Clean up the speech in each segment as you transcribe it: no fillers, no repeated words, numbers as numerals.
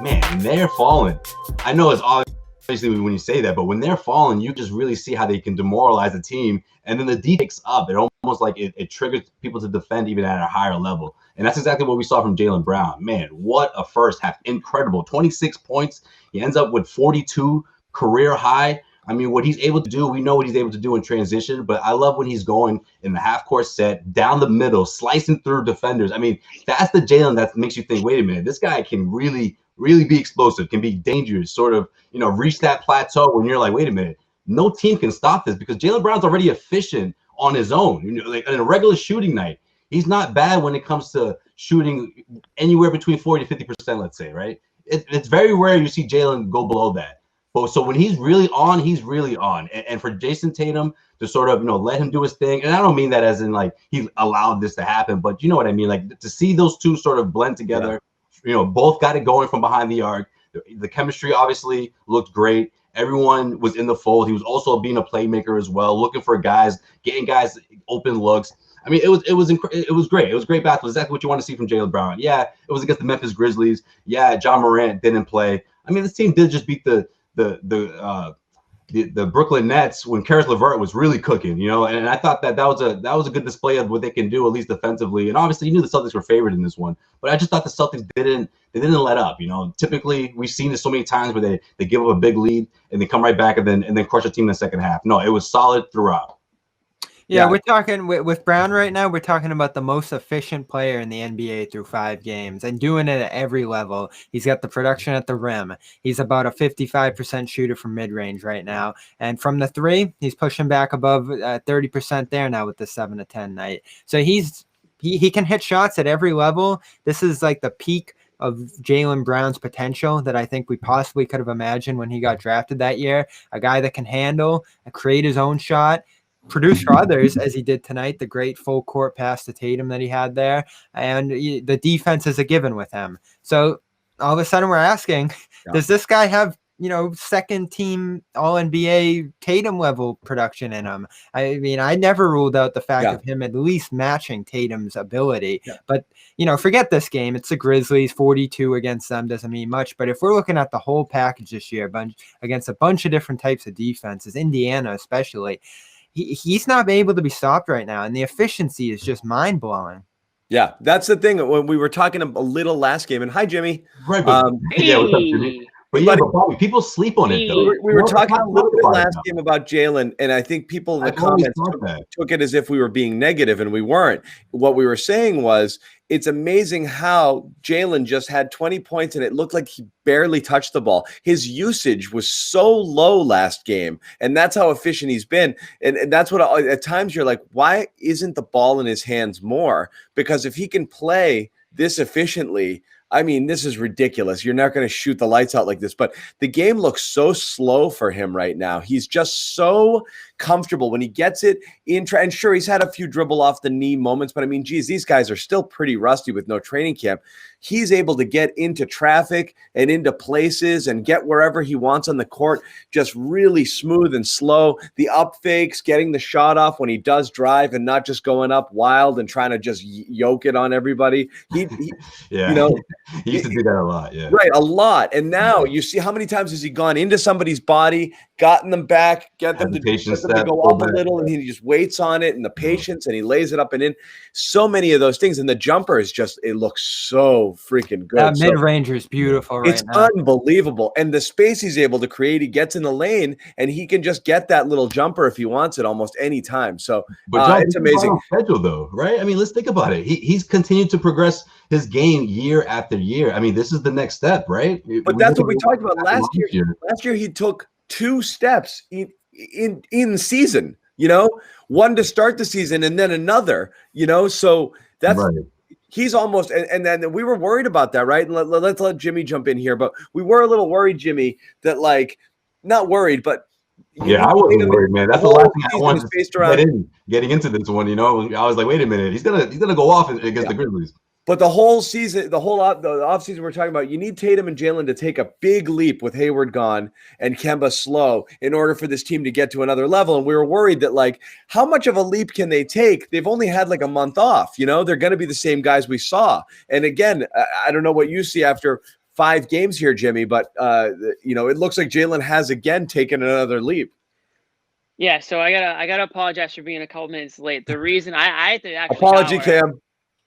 man, when they're falling, I know it's obviously when you say that, but when they're falling, you just really see how they can demoralize the team. And then the defense picks up. It almost like it triggers people to defend even at a higher level. And that's exactly what we saw from Jaylen Brown. Man, what a first half. Incredible. 26 points. He ends up with 42 career high. I mean, what he's able to do, we know what he's able to do in transition, but I love when he's going in the half-court set, down the middle, slicing through defenders. I mean, that's the Jaylen that makes you think, wait a minute, this guy can really be explosive, can be dangerous, sort of, reach that plateau when you're like, wait a minute, no team can stop this because Jaylen Brown's already efficient on his own. Like in a regular shooting night, he's not bad when it comes to shooting anywhere between 40 to 50%, let's say, right? It's very rare you see Jaylen go below that. But so when he's really on, he's really on. And for Jayson Tatum to sort of, let him do his thing. And I don't mean that as in like he allowed this to happen, but you know what I mean? Like to see those two sort of blend together, both got it going from behind the arc. The chemistry obviously looked great. Everyone was in the fold. He was also being a playmaker as well, looking for guys, getting guys open looks. I mean, it was great. It was great basketball. Exactly what you want to see from Jaylen Brown. Yeah, it was against the Memphis Grizzlies. Yeah, John Morant didn't play. I mean, this team did just beat the Brooklyn Nets when Karis LeVert was really cooking, and I thought that was a good display of what they can do, at least defensively. And obviously, you knew the Celtics were favored in this one, but I just thought the Celtics didn't let up. Typically we've seen this so many times where they give up a big lead and they come right back and then crush a team in the second half. No, it was solid throughout. Yeah, we're talking with Brown right now. We're talking about the most efficient player in the NBA through 5 games and doing it at every level. He's got the production at the rim. He's about a 55% shooter from mid-range right now. And from the 3, he's pushing back above 30% there now with the 7 to 10 night. So he can hit shots at every level. This is like the peak of Jaylen Brown's potential that I think we possibly could have imagined when he got drafted that year. A guy that can handle and create his own shot, produce for others as he did tonight, the great full court pass to Tatum that he had there, and the defense is a given with him. So all of a sudden we're asking, does this guy have second team all NBA Tatum level production in him? I mean, I never ruled out the fact of him at least matching Tatum's ability, but forget this game. It's the Grizzlies. 42 against them doesn't mean much, but if we're looking at the whole package this year against a bunch of different types of defenses, Indiana especially, he's not able to be stopped right now, and the efficiency is just mind-blowing. Yeah, that's the thing. When we were talking a little last game, and hi, Jimmy. Right, yeah, what's up, Jimmy? But yeah, but Bobby, people sleep on it, though. We were talking a little bit last game about Jaylen, and I think people in the comments took it as if we were being negative, and we weren't. What we were saying was, it's amazing how Jaylen just had 20 points, and it looked like he barely touched the ball. His usage was so low last game, and that's how efficient he's been. And that's what at times you're like, why isn't the ball in his hands more? Because if he can play this efficiently, I mean, this is ridiculous. You're not going to shoot the lights out like this, but the game looks so slow for him right now. He's just so comfortable when he gets it in. And sure, he's had a few dribble off the knee moments, but I mean, geez, these guys are still pretty rusty with no training camp. He's able to get into traffic and into places and get wherever he wants on the court, just really smooth and slow. The up fakes, getting the shot off when he does drive and not just going up wild and trying to just yoke it on everybody. He he used to do that a lot. Yeah. Right. A lot. And now you see how many times has he gone into somebody's body, gotten them back, get them to go up a little, and he just waits on it, and the patience, and he lays it up and in. So many of those things. And the jumper is just, it looks so freaking good. That mid-ranger is beautiful right now. It's unbelievable. And the space he's able to create, he gets in the lane, and he can just get that little jumper if he wants it almost any time. So it's amazing. Schedule, though, right? I mean, let's think about it. He's continued to progress his game year after year. I mean, this is the next step, right? But that's what we talked about last year. Last year, he took 2 steps in season, one to start the season and then another, so that's right. He's almost, and then we were worried about that, right? Let's let Jimmy jump in here, but we were a little worried, Jimmy, that not worried, but yeah, I wasn't worried, man. That's the last thing I wanted to getting into this one. I was like, wait a minute, he's gonna go off against the Grizzlies. But the whole season, the offseason we're talking about, you need Tatum and Jaylen to take a big leap with Hayward gone and Kemba slow in order for this team to get to another level. And we were worried that, how much of a leap can they take? They've only had a month off. They're going to be the same guys we saw. And again, I don't know what you see after 5 games here, Jimmy, but it looks like Jaylen has again taken another leap. Yeah, so I gotta apologize for being a couple minutes late. The reason I had to actually apology, shower, Cam.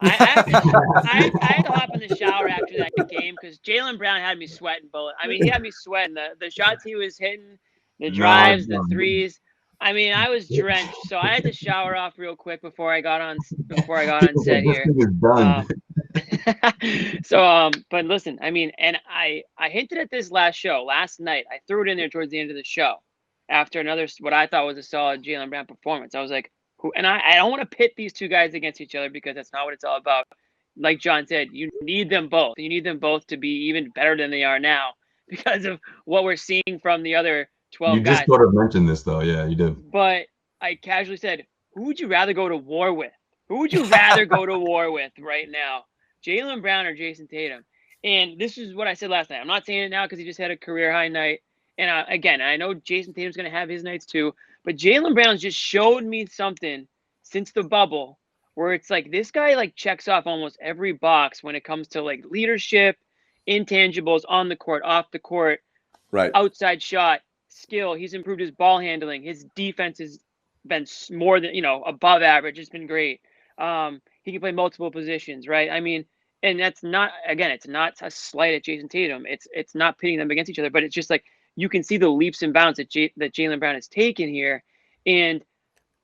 I had to hop in the shower after that game because Jaylen Brown had me sweating. He had me sweating. The shots he was hitting, the drives, the threes. I mean, I was drenched, so I had to shower off real quick before I got on set here. But listen, I mean, and I hinted at this last night. I threw it in there towards the end of the show after another what I thought was a solid Jaylen Brown performance. I was like, and I don't want to pit these two guys against each other because that's not what it's all about. Like John said, you need them both. You need them both to be even better than they are now because of what we're seeing from the other 12 guys. You just sort of mentioned this, though. Yeah, you did. But I casually said, who would you rather go to war with? Who would you rather go to war with right now? Jaylen Brown or Jayson Tatum? And this is what I said last night. I'm not saying it now because he just had a career-high night. And again, I know Jayson Tatum's going to have his nights too. But Jaylen Brown's just showed me something since the bubble where it's like this guy like checks off almost every box when it comes to like leadership, intangibles on the court, off the court, right, outside shot, skill. He's improved his ball handling. His defense has been more than, above average. It's been great. He can play multiple positions, right? I mean, and that's not, again, it's not a slight at Jayson Tatum. It's not pitting them against each other, but it's just like you can see the leaps and bounds that Jaylen Brown has taken here. And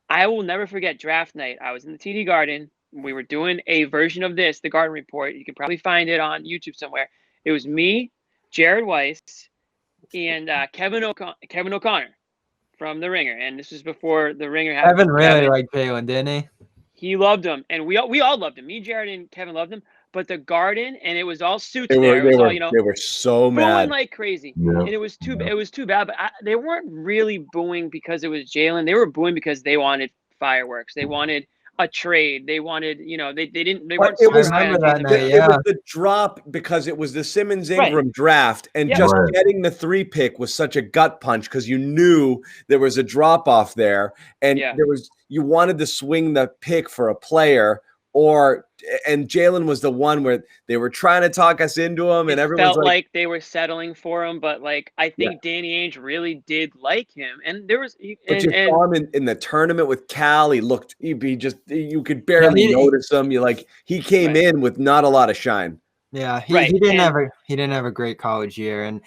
I will never forget draft night. I was in the TD Garden. We were doing a version of this, the Garden Report. You can probably find it on YouTube somewhere. It was me, Jared Weiss, and Kevin O'Connor from The Ringer. And this was before The Ringer had Kevin really liked Jaylen, didn't he? He loved him, and we all loved him. Me, Jared, and Kevin loved him. But the Garden, and it was all suits they there. They were so mad, like crazy, yeah. And it was too bad. But they weren't really booing because it was Jaylen. They were booing because they wanted fireworks. They wanted a trade. They wanted, they didn't. They weren't. It was that the drop because it was the Simmons Ingram draft, and just getting the 3 pick was such a gut punch because you knew there was a drop off there, and you wanted to swing the pick for a player. And Jaylen was the one where they were trying to talk us into him, and everyone felt like they were settling for him. But like I think Danny Ainge really did like him, and there was. But you saw him in the tournament with Cal. He looked. You could barely notice him. He came in with not a lot of shine. Yeah, he didn't have a great college year, and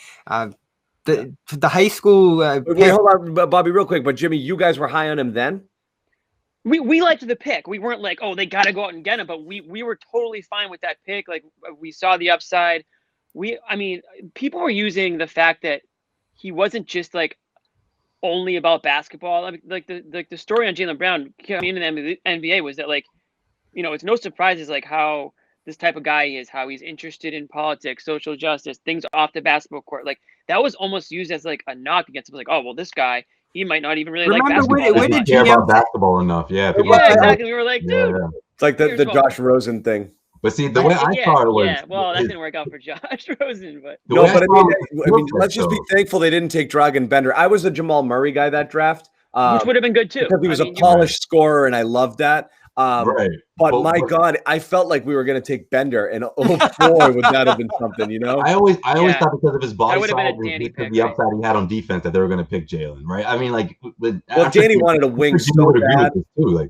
the high school. Wait, hold on, Bobby, real quick. But Jimmy, you guys were high on him then. We liked the pick. We weren't like, oh, they got to go out and get him. But we were totally fine with that pick. Like we saw the upside. People were using the fact that he wasn't just like only about basketball. Like the story on Jaylen Brown coming in the NBA was that it's no surprises like how this type of guy he is, how he's interested in politics, social justice, things off the basketball court. Like that was almost used as like a knock against him. Like, oh well, this guy. He might not even really like basketball. When did you care about basketball enough? Yeah, exactly. We were like, dude. It's like the Josh Rosen thing. But see, the way I thought it was. Yeah, well, that didn't work out for Josh Rosen. But let's just be thankful they didn't take Dragan Bender. I was a Jamal Murray guy that draft. Which would have been good too. Because he was a polished scorer, and I loved that. But my God, I felt like we were going to take Bender, and boy, would that have been something, I always thought because of his body size and the upside he had on defense that they were going to pick Jaylen, right? I mean, Danny wanted a wing so bad. Too.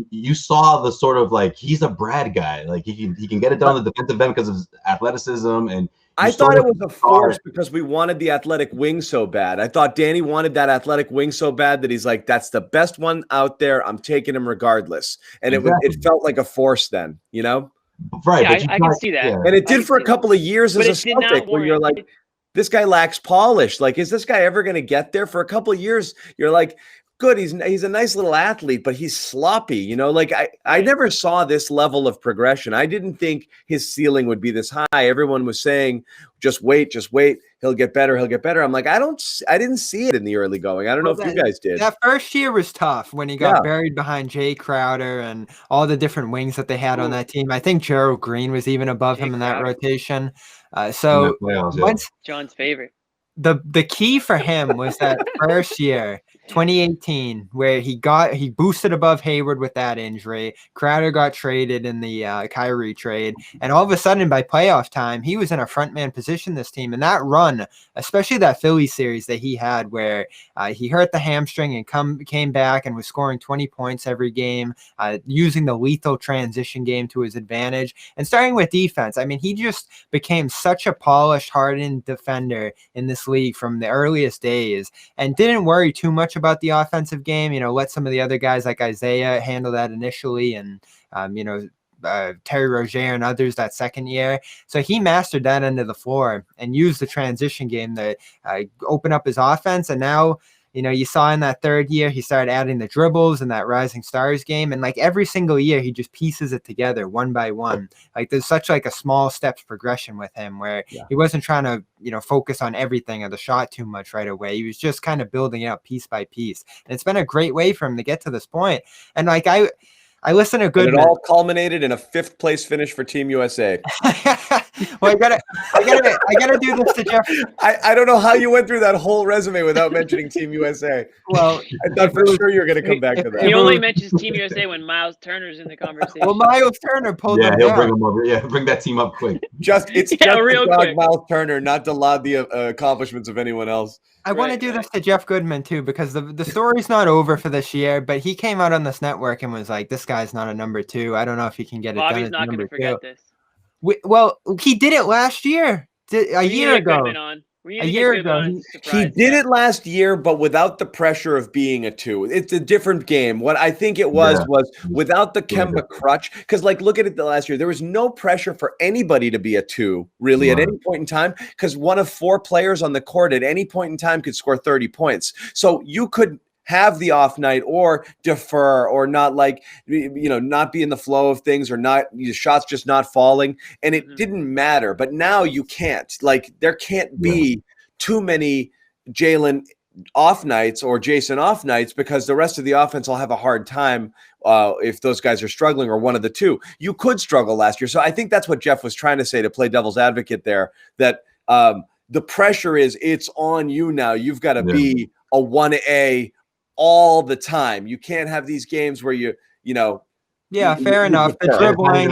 You saw the sort of he's a Brad guy. Like he can get it done on the defensive end because of his athleticism and. I thought it was a force because we wanted the athletic wing so bad. I thought Danny wanted that athletic wing so bad that he's like, that's the best one out there. I'm taking him regardless. And it felt like a force then, Right. Yeah, I can see that. Yeah. And it did for a couple of years as a Celtic where you're like, this guy lacks polish. Like, is this guy ever going to get there? For a couple of years, you're like, good. He's a nice little athlete, but he's sloppy. I never saw this level of progression. I didn't think his ceiling would be this high. Everyone was saying, just wait. He'll get better. I'm like, I didn't see it in the early going. I don't know if you guys did. That first year was tough when he got buried behind Jay Crowder and all the different wings that they had on that team. I think Gerald Green was even above him in that rotation. Once John's favorite. the key for him was that first year, 2018, where he boosted above Hayward with that injury. Crowder got traded in the Kyrie trade, and all of a sudden by playoff time, he was in a frontman position this team. And that run, especially that Philly series that he had, where he hurt the hamstring and came back and was scoring 20 points every game, using the lethal transition game to his advantage, and starting with defense. I mean, he just became such a polished, hardened defender in this league from the earliest days, and didn't worry too much about the offensive game. Let some of the other guys like Isaiah handle that initially, and Terry Rozier and others that second year. So he mastered that end of the floor and used the transition game to open up his offense. And now, you saw in that third year, he started adding the dribbles and that rising stars game. And like every single year, he just pieces it together one by one. Like there's such like a small steps progression with him where he wasn't trying to, focus on everything or the shot too much right away. He was just kind of building it up piece by piece. And it's been a great way for him to get to this point. And like I listen to Goodman. And it all culminated in a 5th place finish for Team USA. Well, I gotta do this to Jeff. I don't know how you went through that whole resume without mentioning Team USA. Well, I thought for sure you were going to come back to that. He only mentions Team USA when Miles Turner's in the conversation. Well, Miles Turner pulled him he'll down. bring him over. Yeah, bring that team up quick. It's just real the dog quick. Miles Turner, not to laud the accomplishments of anyone else. I want to do this to Jeff Goodman too, because the story's not over for this year, but he came out on this network and was like, this guy's not a number 2. I don't know if he can get it done. Bobby's not going to forget this. Well, he did it last year, a year ago. A year ago, he did it last year, but without the pressure of being a 2. It's a different game. What I think it was without the Kemba crutch, because like look at it the last year, there was no pressure for anybody to be a 2 really at any point in time, because one of 4 players on the court at any point in time could score 30 points. So you could have the off night or defer or not not be in the flow of things or not your shots just not falling, and it didn't matter. But now you can't, like there can't be too many Jaylen off nights or Jayson off nights, because the rest of the offense will have a hard time if those guys are struggling, or one of the 2. You could struggle last year. So I think that's what Jeff was trying to say, to play devil's advocate there, that the pressure it's on you now. You've got to be a 1A all the time. You can't have these games where fair enough. The dribbling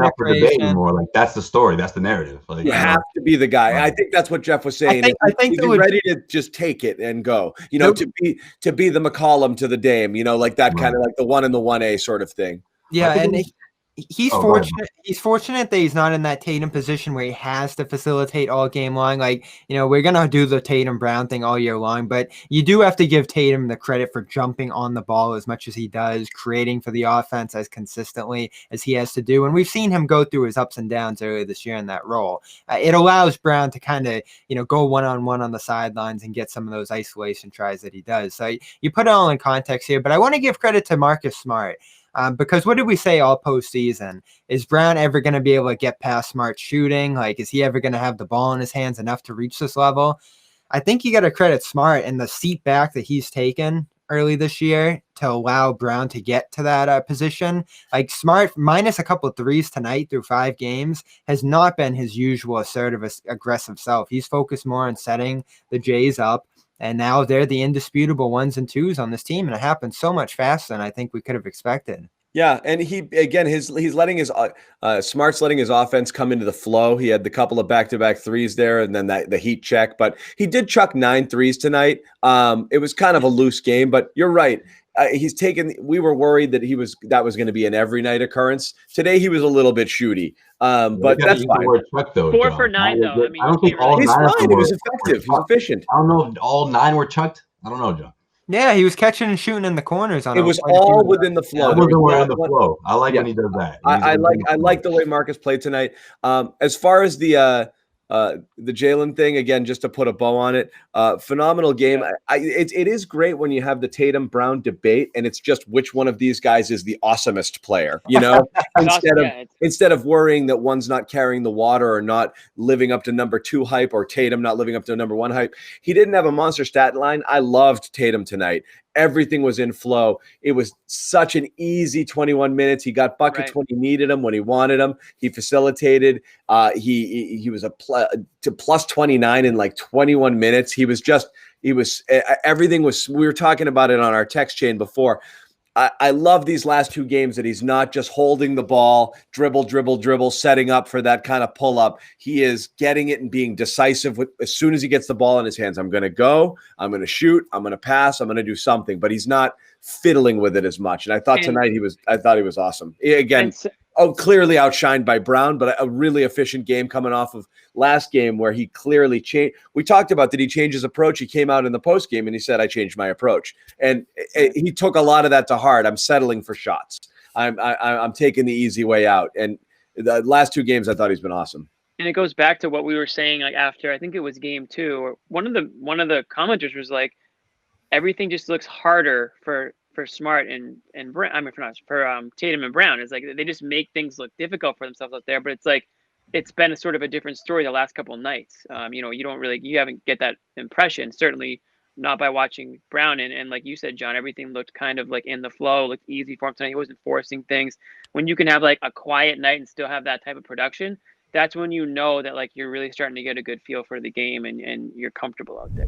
more like that's the story, that's the narrative. Like, you have to be the guy. I think that's what Jeff was saying. I think he's ready to just take it and go. To be the McCollum to the Dame. Like that kind of like the 1 and the 1A sort of thing. Yeah, and he's fortunate. He's fortunate that he's not in that Tatum position where he has to facilitate all game long. Like, we're gonna do the Tatum Brown thing all year long, but you do have to give Tatum the credit for jumping on the ball as much as he does, creating for the offense as consistently as he has to do. And we've seen him go through his ups and downs earlier this year in that role. It allows Brown to kind of, go one-on-one on the sidelines and get some of those isolation tries that he does. So you put it all in context here, but I want to give credit to Marcus Smart. Because what did we say all postseason? Is Brown ever going to be able to get past Smart shooting? Like, is he ever going to have the ball in his hands enough to reach this level? I think you got to credit Smart and the seat back that he's taken early this year to allow Brown to get to that position. Like Smart, minus a couple of threes tonight through 5 games, has not been his usual assertive, aggressive self. He's focused more on setting the Jays up. And now they're the indisputable 1s and 2s on this team. And it happened so much faster than I think we could have expected. Yeah. And he's letting his Smart's letting his offense come into the flow. He had the couple of back-to-back threes there and then the heat check, but he did chuck 9 threes tonight. It was kind of a loose game, but you're right. We were worried that that was going to be an every night occurrence. Today, he was a little bit shooty. But that's fine. 4 for 9, though. I don't think all 9 he's fine. He was effective. He's efficient. I don't know if all 9 were chucked. I don't know, John. Yeah, he was catching and shooting in the corners. It was all within the flow. In the flow. I like when he does that. I like the way Marcus played tonight. As far as the Jaylen thing, again, just to put a bow on it, phenomenal game. It is great when you have the Tatum Brown debate and it's just which one of these guys is the awesomest player, instead of worrying that one's not carrying the water or not living up to number 2 hype, or Tatum not living up to number 1 hype. He didn't have a monster stat line. I loved Tatum tonight. Everything was in flow. It was such an easy 21 minutes. He got buckets when he needed them, when he wanted them. He facilitated. He was to plus 29 in like 21 minutes. Everything was, we were talking about it on our text chain before. I love these last two games that he's not just holding the ball, dribble, setting up for that kind of pull up. He is getting it and being decisive as soon as he gets the ball in his hands. I'm going to go, I'm going to shoot, I'm going to pass, I'm going to do something, but he's not fiddling with it as much. And I thought tonight he was awesome. Again, clearly outshined by Brown, but a really efficient game coming off of last game where he clearly changed. We talked about, did he change his approach? He came out in the post game and he said, I changed my approach. And he took a lot of that to heart. I'm settling for shots. I'm taking the easy way out. And the last two games, I thought he's been awesome. And it goes back to what we were saying, like after, I think it was game 2, or one of the commenters was like, everything just looks harder for Smart and Brown. I mean, for Tatum and Brown. It's like they just make things look difficult for themselves out there. But it's like it's been a sort of a different story the last couple of nights. You haven't get that impression. Certainly not by watching Brown. And like you said, John, everything looked kind of like in the flow, looked easy for him tonight. He wasn't forcing things. When you can have like a quiet night and still have that type of production, that's when you know that like you're really starting to get a good feel for the game and you're comfortable out there.